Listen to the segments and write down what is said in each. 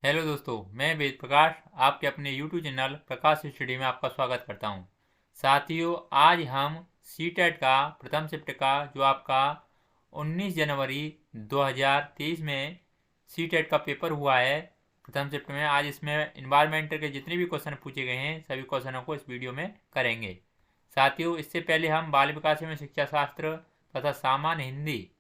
Hello दोस्तों, मैं वेद प्रकाश आपके अपने यूट्यूब चैनल प्रकाश स्टडी में आपका स्वागत करता हूं। साथियों, आज हम सीटेट का प्रथम शिफ्ट का जो आपका 19 जनवरी 2023 में सीटेट का पेपर हुआ है प्रथम शिफ्ट में, आज इसमें इन्वायरमेंटल के जितने भी क्वेश्चन पूछे गए हैं सभी क्वेश्चनों को इस वीडियो में करेंगे। साथियों, इससे पहले हम बाल विकास एवं शिक्षा शास्त्र तथा सामान्य हिंदी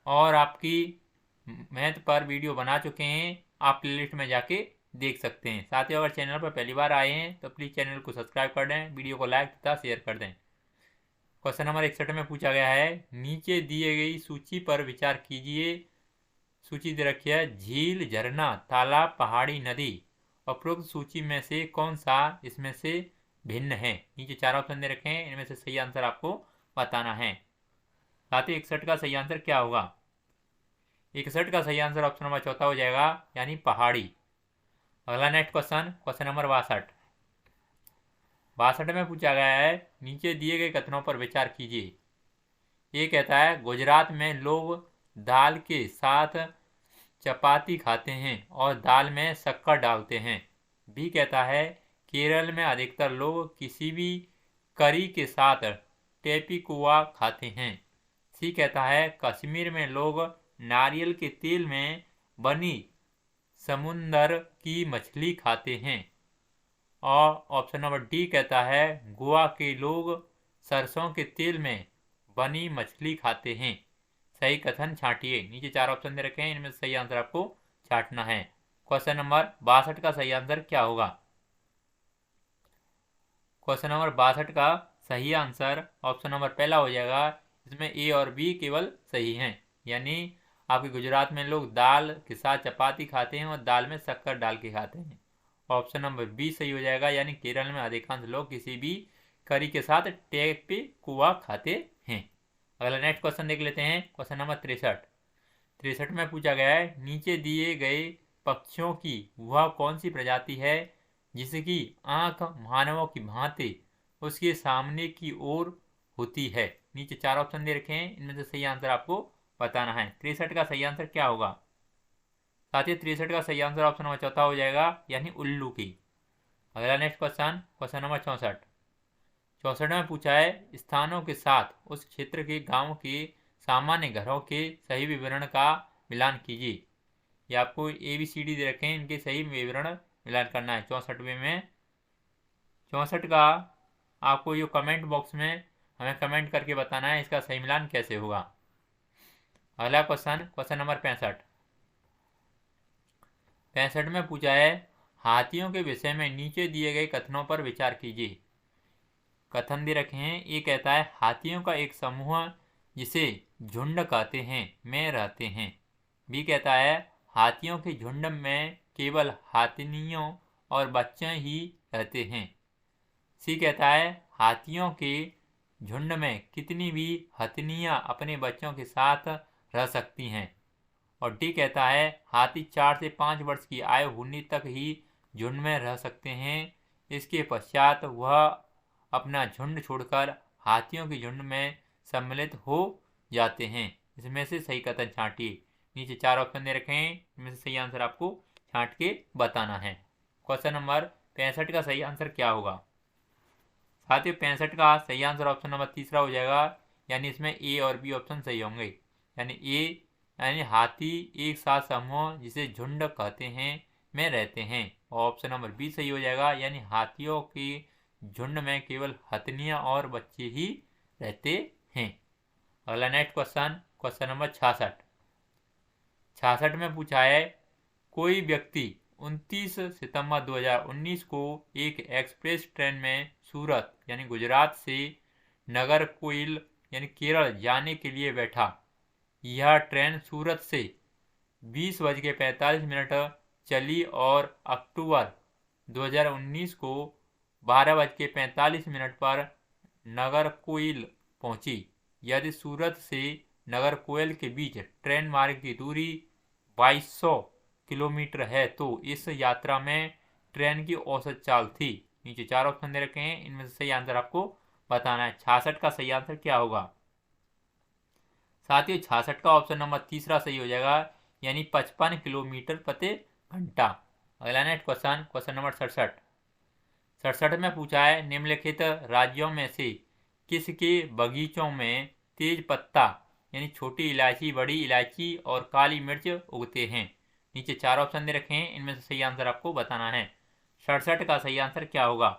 और आपकी मैथ पर वीडियो बना चुके हैं। आप प्लेलिस्ट में जाके देख सकते हैं। साथियों, अगर चैनल पर पहली बार आए हैं तो प्लीज़ चैनल को सब्सक्राइब कर दें, वीडियो को लाइक तथा शेयर कर दें। क्वेश्चन नंबर 61 में पूछा गया है, नीचे दिए गई सूची पर विचार कीजिए। सूची दे रखी है झील, झरना, तालाब, पहाड़ी, नदी। उपरोक्त सूची में से कौन सा इसमें से भिन्न है। नीचे 4 ऑप्शन दे रखे हैं, इनमें से सही आंसर आपको बताना है। साथियों, 61 का सही आंसर क्या होगा। 61 का सही आंसर ऑप्शन नंबर चौथा हो जाएगा, यानी पहाड़ी। अगला नेक्स्ट क्वेश्चन नंबर 62 में पूछा गया है, नीचे दिए गए कथनों पर विचार कीजिए। ये कहता है गुजरात में लोग दाल के साथ चपाती खाते हैं और दाल में शक्कर डालते हैं। बी कहता है केरल में अधिकतर लोग किसी भी करी के साथ टेपिकुआ खाते हैं। सी कहता है कश्मीर में लोग नारियल के तेल में बनी समुंदर की मछली खाते हैं। और ऑप्शन नंबर डी कहता है गोवा के लोग सरसों के तेल में बनी मछली खाते हैं। सही कथन छांटिए। नीचे 4 ऑप्शन दे रखे हैं, इनमें सही आंसर आपको छांटना है। क्वेश्चन नंबर 62 का सही आंसर क्या होगा। क्वेश्चन नंबर 62 का सही आंसर ऑप्शन नंबर पहला हो जाएगा। इसमें ए और बी केवल सही हैं, यानी आपके गुजरात में लोग दाल के साथ चपाती खाते हैं और दाल में शक्कर डाल के खाते हैं। ऑप्शन नंबर बी सही हो जाएगा, यानी केरल में अधिकांश लोग किसी भी करी के साथ टेपे कुआ खाते हैं। अगला नेक्स्ट क्वेश्चन देख लेते हैं। क्वेश्चन नंबर 63 में पूछा गया है, नीचे दिए गए पक्षियों की वह कौन सी प्रजाति है जिसकी आंख मानवों की भांति उसके सामने की ओर होती है। नीचे 4 ऑप्शन दे रखे हैं, इनमें से सही आंसर आपको बताना है। 63 का सही आंसर क्या होगा। साथियों, 63 का सही आंसर ऑप्शन नंबर चौथा हो जाएगा, यानी उल्लू की। अगला नेक्स्ट क्वेश्चन नंबर 64 में पूछा है, स्थानों के साथ उस क्षेत्र के गांव के सामान्य घरों के सही विवरण का मिलान कीजिए। ये आपको ABCD दे रखे हैं, इनके सही विवरण मिलान करना है। 64वें में 64 का आपको ये कमेंट बॉक्स में हमें कमेंट करके बताना है इसका सही मिलान कैसे होगा। अगला क्वेश्चन नंबर 65 में पूछा है, हाथियों के विषय में नीचे दिए गए कथनों पर विचार कीजिए। कथन दे रखे हैं। ये कहता है हाथियों का एक समूह जिसे झुंड कहते हैं में रहते हैं। बी कहता है हाथियों के झुंड में केवल हाथिनियों और बच्चे ही रहते हैं। सी कहता है हाथियों के झुंड में कितनी भी हथनियाँ अपने बच्चों के साथ रह सकती हैं। और डी कहता है हाथी 4 से 5 वर्ष की आयु होने तक ही झुंड में रह सकते हैं। इसके पश्चात वह अपना झुंड छोड़कर हाथियों के झुंड में सम्मिलित हो जाते हैं। इसमें से सही कथन छांटिए। नीचे 4 ऑप्शन दे रखे हैं, इनमें से सही आंसर आपको छांट के बताना है। क्वेश्चन नंबर 65 का सही आंसर क्या होगा। साथियों, 65 का सही आंसर ऑप्शन नंबर तीसरा हो जाएगा, यानी इसमें ए और बी ऑप्शन सही होंगे। यानी ए यानी हाथी एक साथ समूह जिसे झुंड कहते हैं में रहते हैं। और ऑप्शन नंबर बी सही हो जाएगा, यानी हाथियों की झुंड में केवल हथनियाँ और बच्चे ही रहते हैं। अगला नेक्स्ट क्वेश्चन नंबर 66 में पूछा है, कोई व्यक्ति 29 सितंबर 2019 को एक एक्सप्रेस ट्रेन में सूरत यानी गुजरात से नागरकोइल यानी केरल जाने के लिए बैठा। यह ट्रेन सूरत से 20:45 चली और अक्टूबर 2019 को 12:45 पर नागरकोइल पहुंची। यदि सूरत से नागरकोइल के बीच ट्रेन मार्ग की दूरी 2200 किलोमीटर है तो इस यात्रा में ट्रेन की औसत चाल थी। नीचे 4 ऑप्शन दे रखे हैं, इनमें से सही आंसर आपको बताना है। 66 का सही आंसर क्या होगा। साथियों, 66 का ऑप्शन नंबर तीसरा सही हो जाएगा, यानी 55 किलोमीटर प्रति घंटा। अगला नेक्स्ट क्वेश्चन, क्वेश्चन नंबर 67। 67 में पूछा है निम्नलिखित राज्यों में से किसके बगीचों में तेज पत्ता यानी छोटी इलायची, बड़ी इलायची और काली मिर्च उगते हैं। नीचे 4 ऑप्शन दे रखे हैं, इनमें से सही आंसर आपको बताना है। 67 का सही आंसर क्या होगा?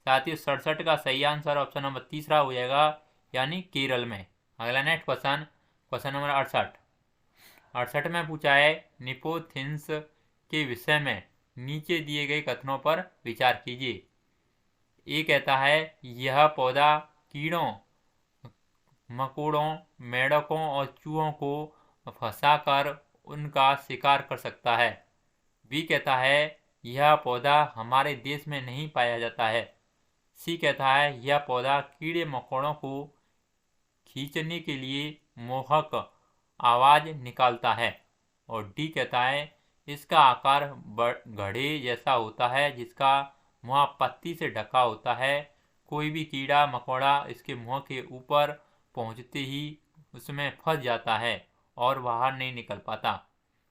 साथियों 67 का सही आंसर ऑप्शन नंबर तीसरा हो जाएगा, यानी केरल में। अगला नेक्स्ट क्वेश्चन, क्वेश्चन नंबर 68। 68 में पूछा है निपोथिंस के विषय में नीचे दिए गए कथनों पर विचार कीजिए। ये कहता है यह पौधा कीड़ों, मकोड़ों, मेंढकों और चूहों को फंसाकर उनका शिकार कर सकता है। बी कहता है यह पौधा हमारे देश में नहीं पाया जाता है। सी कहता है यह पौधा कीड़े मकोड़ों को खींचने के लिए मोहक आवाज निकालता है। और डी कहता है इसका आकार घड़े जैसा होता है जिसका मुंह पत्ती से ढका होता है। कोई भी कीड़ा मकोड़ा इसके मुंह के ऊपर पहुंचते ही उसमें फंस जाता है और बाहर नहीं निकल पाता।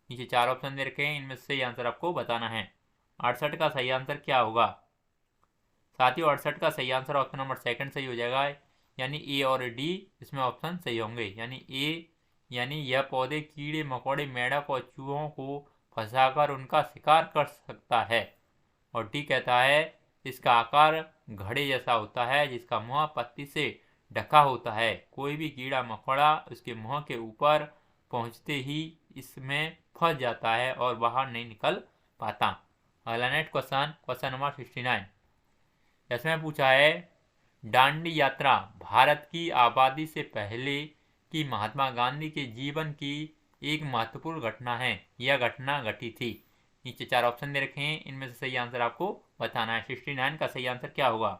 नीचे 4 ऑप्शन दे रखे हैं, इनमें से सही आंसर आपको बताना है। 68 का सही आंसर क्या होगा? साथियों 68 का सही आंसर ऑप्शन नंबर सेकंड सही हो जाएगा, यानी ए और डी इसमें ऑप्शन सही होंगे। यानी ए यानी यह पौधे कीड़े मकोड़े, मेंढक और चूहों को फंसाकर उनका शिकार कर सकता है। और डी कहता है इसका आकार घड़े जैसा होता है जिसका मुंह पत्ती से ढका होता है। कोई भी कीड़ा मकोड़ा उसके मुंह के ऊपर पहुंचते ही इसमें फंस जाता है और बाहर नहीं निकल पाता। अगला नेक्स्ट क्वेश्चन, क्वेश्चन नंबर 69। इसमें पूछा है दांडी यात्रा भारत की आबादी से पहले की महात्मा गांधी के जीवन की एक महत्वपूर्ण घटना है। यह घटना घटी थी। नीचे 4 ऑप्शन दे रखे हैं, इनमें से सही आंसर आपको बताना है। 69 का सही आंसर क्या होगा?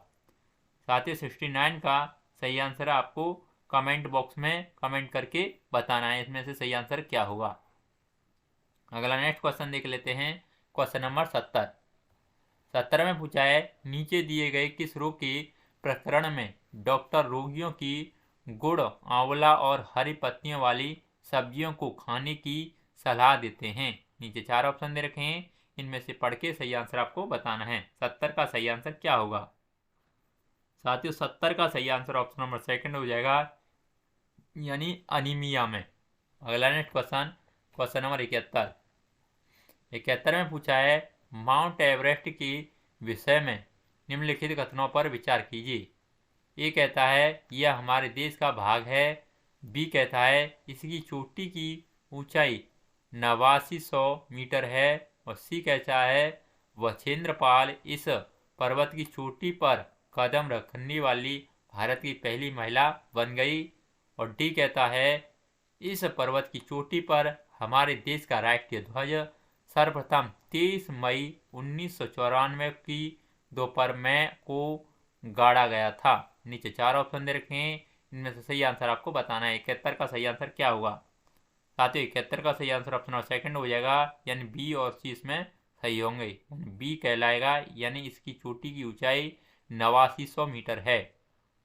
साथियों 69 का सही आंसर आपको कमेंट बॉक्स में कमेंट करके बताना है, इसमें से सही आंसर क्या होगा। अगला नेक्स्ट क्वेश्चन देख लेते हैं, क्वेश्चन नंबर 70। 70 में पूछा है नीचे दिए गए किस रोग के प्रकरण में डॉक्टर रोगियों की गुड़, आंवला और हरी पत्तियों वाली सब्जियों को खाने की सलाह देते हैं। नीचे 4 ऑप्शन दे रखे हैं, इनमें से पढ़ के सही आंसर आपको बताना है। 70 का सही आंसर क्या होगा? साथियों 70 का सही आंसर ऑप्शन नंबर सेकंड हो जाएगा, यानी अनीमिया में। अगला नेक्स्ट क्वेश्चन, क्वेश्चन नंबर 71। 71 में पूछा है माउंट एवरेस्ट के विषय में निम्नलिखित कथनों पर विचार कीजिए। ए कहता है यह हमारे देश का भाग है। बी कहता है इसकी चोटी की ऊंचाई 8900 मीटर है। और सी कहता है वछेंद्रपाल इस पर्वत की चोटी पर कदम रखने वाली भारत की पहली महिला बन गई। और डी कहता है इस पर्वत की चोटी पर हमारे देश का राष्ट्रीय ध्वज सर्वप्रथम 23 मई 1994 की दोपहर में को गाड़ा गया था। नीचे 4 ऑप्शन दे रखे हैं, इनमें से सही आंसर आपको बताना है। 71 का सही आंसर क्या होगा? साथियों 71 का सही आंसर ऑप्शन सेकंड हो जाएगा, यानी बी और सी इसमें सही होंगे। बी कहलाएगा, यानी इसकी चोटी की ऊंचाई 8900 मीटर है।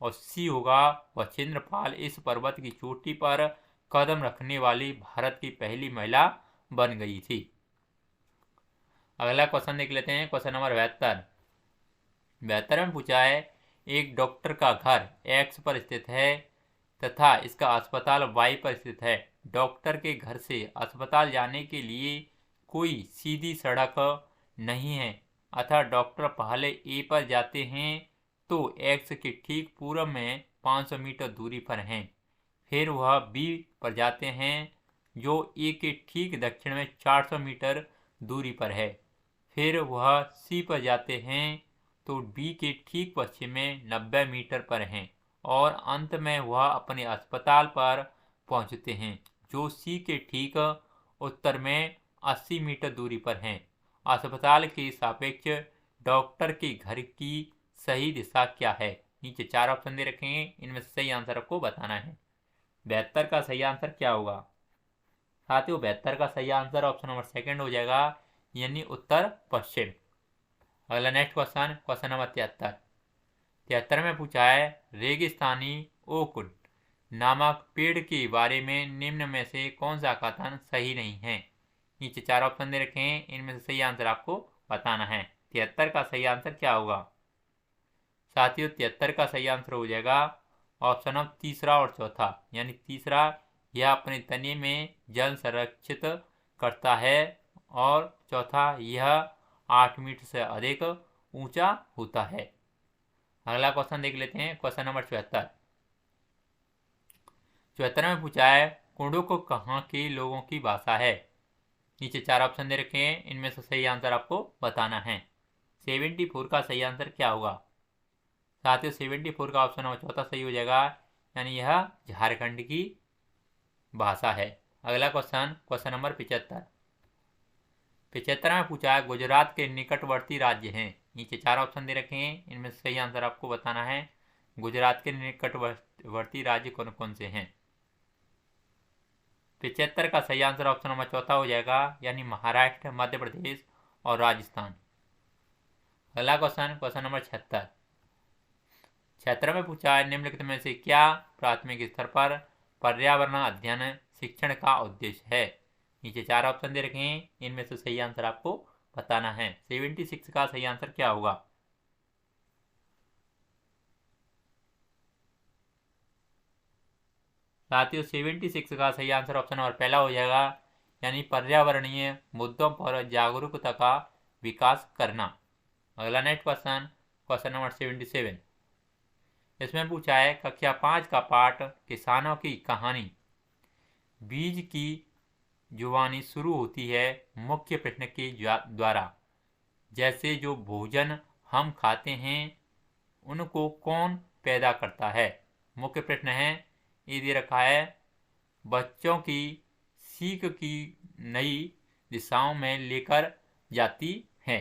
और सी होगा वछेंद्रपाल इस पर्वत की चोटी पर कदम रखने वाली भारत की पहली महिला बन गई थी। अगला क्वेश्चन देख लेते हैं, क्वेश्चन नंबर 72। 72 में पूछा है एक डॉक्टर का घर एक्स पर स्थित है तथा इसका अस्पताल वाई पर स्थित है। डॉक्टर के घर से अस्पताल जाने के लिए कोई सीधी सड़क नहीं है, अतः डॉक्टर पहले ए पर जाते हैं तो एक्स के ठीक पूर्व में 500 मीटर दूरी पर हैं। फिर वह बी पर जाते हैं जो ए के ठीक दक्षिण में 400 मीटर दूरी पर है। फिर वह सी पर जाते हैं तो डी के ठीक पश्चिम में 90 मीटर पर हैं। और अंत में वह अपने अस्पताल पर पहुंचते हैं जो सी के ठीक उत्तर में 80 मीटर दूरी पर हैं। अस्पताल के सापेक्ष डॉक्टर के घर की सही दिशा क्या है? नीचे 4 ऑप्शन दे रखे हैं, इनमें से सही आंसर आपको बताना है। 72 का सही आंसर क्या होगा? साथियों 72 का सही आंसर ऑप्शन नंबर सेकंड हो जाएगा, यानी उत्तर पश्चिम। अगला नेक्स्ट क्वेश्चन, क्वेश्चन नंबर 73। 73 में पूछा है रेगिस्तानी ओक नामक पेड़ के बारे में निम्न में से कौन सा कथन सही नहीं है। नीचे 4 ऑप्शन दे रखे हैं, इनमें से सही आंसर आपको बताना है। 73 का सही आंसर क्या होगा? साथियों 73 का सही आंसर हो जाएगा ऑप्शन ऑफ तीसरा और चौथा। यानी तीसरा, यह अपने तने में जल संरक्षित करता है, और चौथा, यह 8 मीटर से अधिक ऊंचा होता है। अगला क्वेश्चन देख लेते हैं, क्वेश्चन नंबर 74। 74 में पूछा है कुडुख कहाँ के लोगों की भाषा है? नीचे 4 ऑप्शन दे रखे हैं, इनमें से सही आंसर आपको बताना है। 74 का सही आंसर क्या होगा? साथियों 74 का ऑप्शन नंबर चौथा सही हो जाएगा, यानी यह झारखंड की भाषा है। अगला क्वेश्चन, क्वेश्चन नंबर 75। 75 में पूछा है गुजरात के निकटवर्ती राज्य हैं। नीचे 4 ऑप्शन दे रखे हैं, इनमें से सही आंसर आपको बताना है। गुजरात के निकटवर्ती राज्य कौन कौन से हैं? 75 का सही आंसर ऑप्शन नंबर चौथा हो जाएगा, यानी महाराष्ट्र, मध्य प्रदेश और राजस्थान। अगला क्वेश्चन, क्वेश्चन नंबर 76। 76 में पूछा है निम्नलिखित में से क्या प्राथमिक स्तर पर पर्यावरण अध्ययन शिक्षण का उद्देश्य है? नीचे 4 ऑप्शन दे रखे हैं, इनमें से सही आंसर आपको बताना है। 76 का सही आंसर क्या होगा? साथियों 76 का सही आंसर ऑप्शन नंबर पहला हो जाएगा, यानी पर्यावरणीय मुद्दों पर जागरूकता का विकास करना। अगला नेक्स्ट क्वेश्चन, क्वेश्चन नंबर 77। इसमें पूछा है कक्षा 5 का पाठ किसानों की कहानी। बीज की जुबानी शुरू होती है मुख्य प्रश्न के द्वारा। जैसे जो भोजन हम खाते हैं उनको कौन पैदा करता है? मुख्य प्रश्न है, ये दे रखा है बच्चों की सीख की नई दिशाओं में लेकर जाती है।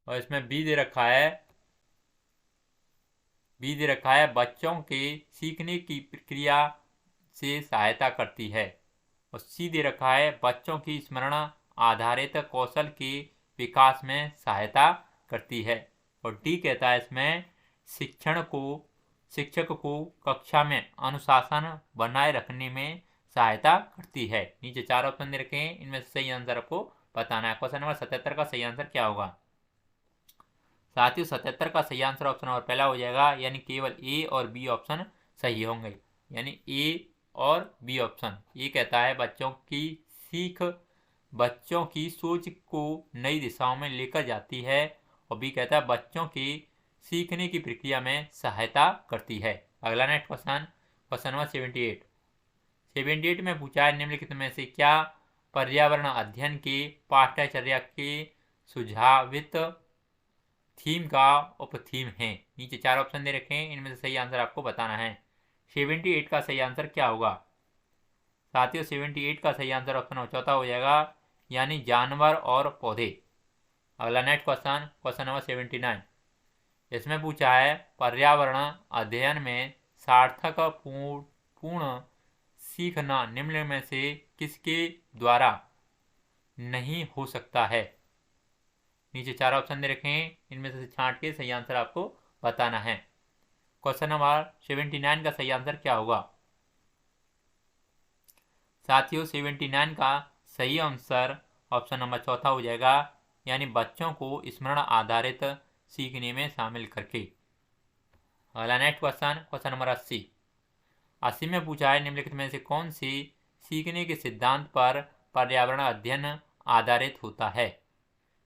और इसमें बी दे रखा है बच्चों के सीखने की प्रक्रिया से सहायता करती है। और सी दे रखा है बच्चों की स्मरण आधारित कौशल के विकास में सहायता करती है। और डी कहता है इसमें शिक्षक को कक्षा में अनुशासन बनाए रखने में सहायता करती है। नीचे 4 ऑप्शन दे रखे हैं, इनमें से सही आंसर आपको बताना है। क्वेश्चन नंबर 77 का सही आंसर क्या होगा? साथियों 77 का सही आंसर ऑप्शन नंबर पहला हो जाएगा, यानी केवल ए और बी ऑप्शन सही होंगे। यानी ए और बी ऑप्शन, ये कहता है बच्चों की सोच को नई दिशाओं में लेकर जाती है, और बी कहता है बच्चों की सीखने की प्रक्रिया में सहायता करती है। अगला नेक्स्ट क्वेश्चन, क्वेश्चन नंबर 78। 78 में पूछा है निम्नलिखित में से क्या पर्यावरण अध्ययन के पाठ्यचर्या के सुझावित थीम का उपथीम है? नीचे 4 ऑप्शन दे रखे हैं, इनमें से सही आंसर आपको बताना है। 78 का सही आंसर क्या होगा? साथियों 78 का सही आंसर ऑप्शन चौथा हो जाएगा, यानी जानवर और पौधे। अगला नेक्स्ट क्वेश्चन, क्वेश्चन नंबर 79। इसमें पूछा है पर्यावरण अध्ययन में सार्थक पूर्ण सीखना निम्न में से किसके द्वारा नहीं हो सकता है? नीचे 4 ऑप्शन दे रखे हैं, इनमें से छांट के सही आंसर आपको बताना है। क्वेश्चन नंबर 79 का सही आंसर क्या होगा? साथियों 79 का सही आंसर ऑप्शन नंबर चौथा हो जाएगा, यानी बच्चों को स्मरण आधारित सीखने में शामिल करके। अगला नेक्स्ट क्वेश्चन, क्वेश्चन नंबर 80 में पूछा है निम्नलिखित में से कौन सी सीखने के सिद्धांत पर पर्यावरण अध्ययन आधारित होता है?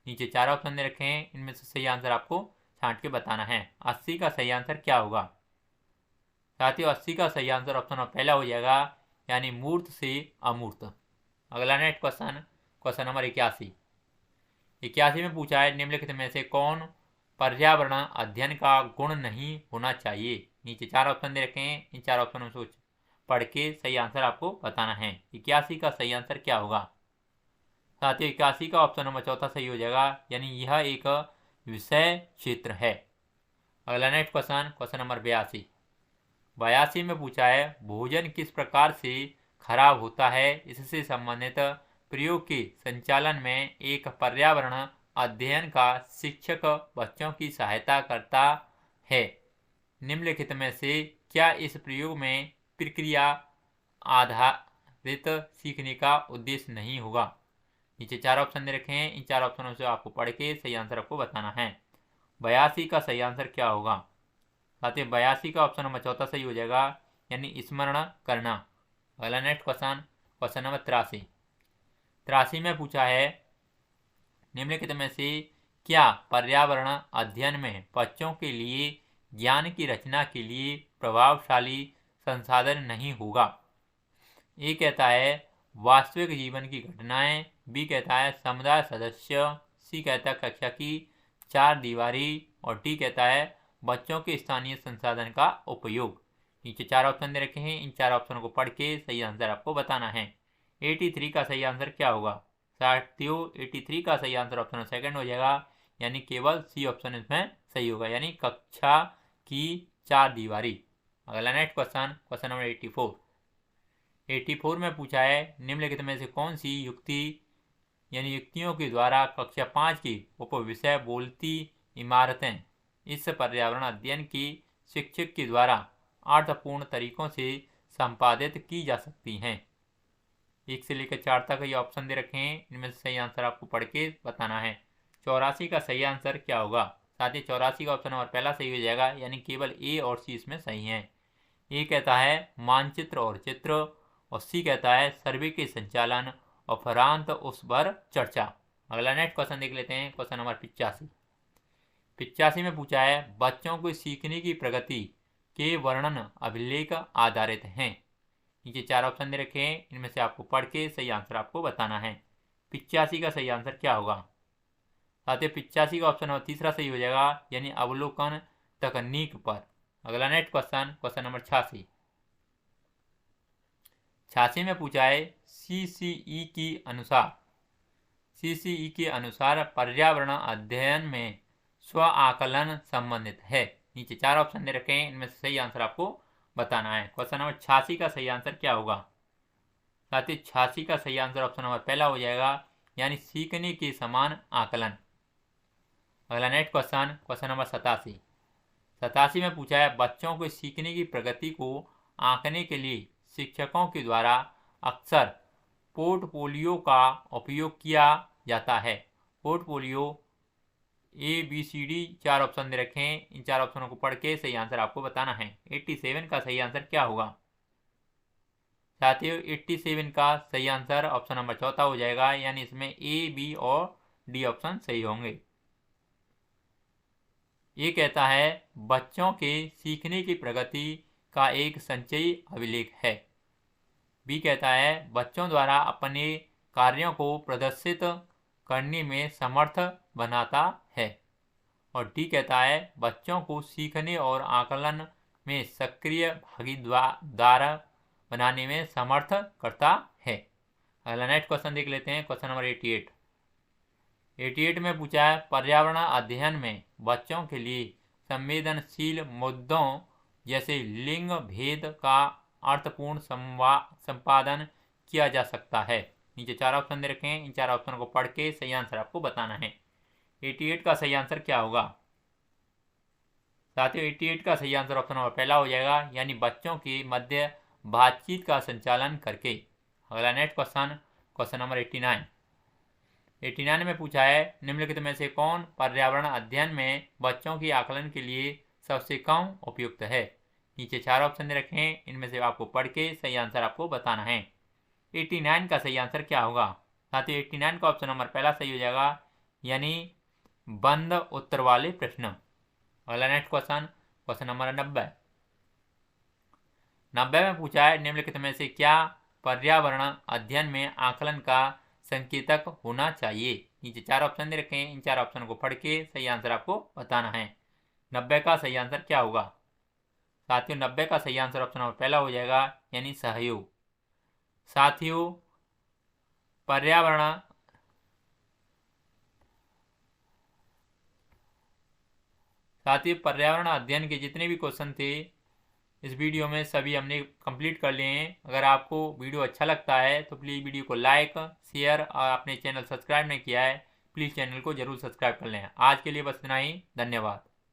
नीचे 4 ऑप्शन दे रखे हैं, इनमें से सही आंसर आपको छांट के बताना है। 80 का सही आंसर क्या होगा? साथियों 80 का सही आंसर ऑप्शन पहला हो जाएगा, यानी मूर्त से अमूर्त। अगला नेक्स्ट क्वेश्चन, क्वेश्चन नंबर 81 में पूछा है निम्नलिखित में से कौन पर्यावरण अध्ययन का गुण नहीं होना चाहिए? नीचे 4 ऑप्शन दे रखे हैं, इन 4 ऑप्शन में सोच पढ़ के सही आंसर आपको बताना है। 81 का सही आंसर क्या होगा? साथियों 81 का ऑप्शन नंबर चौथा सही हो जाएगा, यानी यह एक विषय क्षेत्र है। अगला नेक्स्ट क्वेश्चन, क्वेश्चन नंबर 82 में पूछा है भोजन किस प्रकार से खराब होता है, इससे संबंधित प्रयोग के संचालन में एक पर्यावरण अध्ययन का शिक्षक बच्चों की सहायता करता है। निम्नलिखित में से क्या इस प्रयोग में प्रक्रिया आधारित सीखने का उद्देश्य नहीं होगा? नीचे 4 ऑप्शन दे रखे हैं। इन 4 ऑप्शनों से आपको पढ़ के सही आंसर आपको बताना है। 82 का सही आंसर क्या होगा? साथ ही 82 का ऑप्शन नंबर चौथा सही हो जाएगा, यानी स्मरण करना। अगला नेक्स्ट क्वेश्चन नंबर 83 में पूछा है, निम्नलिखित में से क्या पर्यावरण अध्ययन में बच्चों के लिए ज्ञान की रचना के लिए प्रभावशाली संसाधन नहीं होगा? ए कहता है वास्तविक जीवन की घटनाएं, बी कहता है समुदाय सदस्य, सी कहता है कक्षा की 4 दीवारी और डी कहता है बच्चों के स्थानीय संसाधन का उपयोग। नीचे 4 ऑप्शन दे रखे हैं। इन 4 ऑप्शनों को पढ़ के सही आंसर आपको बताना है। 83 का सही आंसर क्या होगा? साथियों 83 का सही आंसर ऑप्शन सेकंड हो जाएगा, यानी केवल सी ऑप्शन इसमें सही होगा, यानी कक्षा की 4 दीवारी। अगला नेक्स्ट क्वेश्चन नंबर 84 में पूछा है, निम्नलिखित में से कौन सी युक्ति यानी युक्तियों के द्वारा कक्षा 5 की उपविषय बोलती इमारतें इस पर्यावरण अध्ययन की शिक्षक के द्वारा अर्थपूर्ण तरीकों से संपादित की जा सकती हैं? 1 से लेकर 4 तक ये ऑप्शन दे रखे हैं। इनमें से सही आंसर आपको पढ़ के बताना है। 84 का सही आंसर क्या होगा? साथ ही 84 का ऑप्शन नंबर पहला सही हो जाएगा, यानी केवल ए और सी इसमें सही है। ए कहता है मानचित्र और चित्र, और सी कहता है सर्वे के संचालन और फरांत उस पर चर्चा। अगला नेक्स्ट क्वेश्चन देख लेते हैं। क्वेश्चन नंबर 85 में पूछा है बच्चों को सीखने की प्रगति के वर्णन अभिलेख आधारित हैं। नीचे 4 ऑप्शन दे रखे हैं। इनमें से आपको पढ़ के सही आंसर आपको बताना है। 85 का सही आंसर क्या होगा? साथ ही 85 का ऑप्शन नंबर तीसरा सही हो जाएगा, यानी अवलोकन तकनीक पर। अगला नेक्स्ट क्वेश्चन नंबर 86 में पूछा है सीसीई के अनुसार पर्यावरण अध्ययन में स्व आकलन संबंधित है। नीचे 4 ऑप्शन दे रखे हैं। इनमें से सही आंसर आपको बताना है। क्वेश्चन नंबर 86 का सही आंसर क्या होगा? साथ ही 86 का सही आंसर ऑप्शन नंबर पहला हो जाएगा, यानी सीखने के समान आकलन। अगला नेक्स्ट क्वेश्चन नंबर 87 में पूछा है बच्चों को सीखने की प्रगति को आंकने के लिए शिक्षकों के द्वारा अक्सर पोर्टफोलियो का उपयोग किया जाता है। पोर्टफोलियो ABCD 4 ऑप्शन दे रखे हैं। इन 4 ऑप्शनों को पढ़ के सही आंसर आपको बताना है। 87 का सही आंसर क्या होगा? साथियों 87 का सही आंसर ऑप्शन नंबर चौथा हो जाएगा, यानी इसमें A, B और D ऑप्शन सही होंगे। ये कहता है बच्चों के सीखने की प्रगति का एक संचयी अभिलेख है। बी कहता है बच्चों द्वारा अपने कार्यों को प्रदर्शित करने में समर्थ बनाता है। और डी कहता है बच्चों को सीखने और आकलन में सक्रिय भागीदार बनाने में समर्थ करता है। अगला नेक्स्ट क्वेश्चन देख लेते हैं। क्वेश्चन नंबर 88 में पूछा है पर्यावरण अध्ययन में बच्चों के लिए संवेदनशील मुद्दों जैसे लिंग भेद का अर्थपूर्ण संपादन किया जा सकता है। नीचे 4 ऑप्शन दे रखे हैं। इन 4 ऑप्शन को पढ़ के सही आंसर आपको बताना है। 88 का सही आंसर क्या होगा? साथियों 88 का सही आंसर ऑप्शन नंबर पहला हो जाएगा, यानी बच्चों के मध्य बातचीत का संचालन करके। अगला नेक्स्ट क्वेश्चन नंबर 89 में पूछा है निम्नलिखित में से कौन पर्यावरण अध्ययन में बच्चों की आकलन के लिए सबसे कम उपयुक्त है? नीचे 4 ऑप्शन दे रखे हैं। इनमें से आपको पढ़ के सही आंसर आपको बताना है। 89 का सही आंसर क्या होगा? साथियों 89 का ऑप्शन नंबर पहला सही हो जाएगा, यानी बंद उत्तर वाले प्रश्न। अगला नेक्स्ट क्वेश्चन नंबर 90 में पूछा है निम्नलिखित में से क्या पर्यावरण अध्ययन में आकलन का संकेतक होना चाहिए? नीचे 4 ऑप्शन दे रखे हैं। इन 4 ऑप्शन को पढ़ के सही आंसर आपको बताना है। 90 का सही आंसर क्या होगा? साथियों 90 का सही आंसर ऑप्शन नंबर पहला हो जाएगा, यानी सहयोग। साथियों पर्यावरण अध्ययन के जितने भी क्वेश्चन थे इस वीडियो में सभी हमने कंप्लीट कर लिए हैं। अगर आपको वीडियो अच्छा लगता है तो प्लीज़ वीडियो को लाइक, शेयर और अपने चैनल सब्सक्राइब नहीं किया है प्लीज़ चैनल को जरूर सब्सक्राइब कर लें। आज के लिए बस इतना ही, धन्यवाद।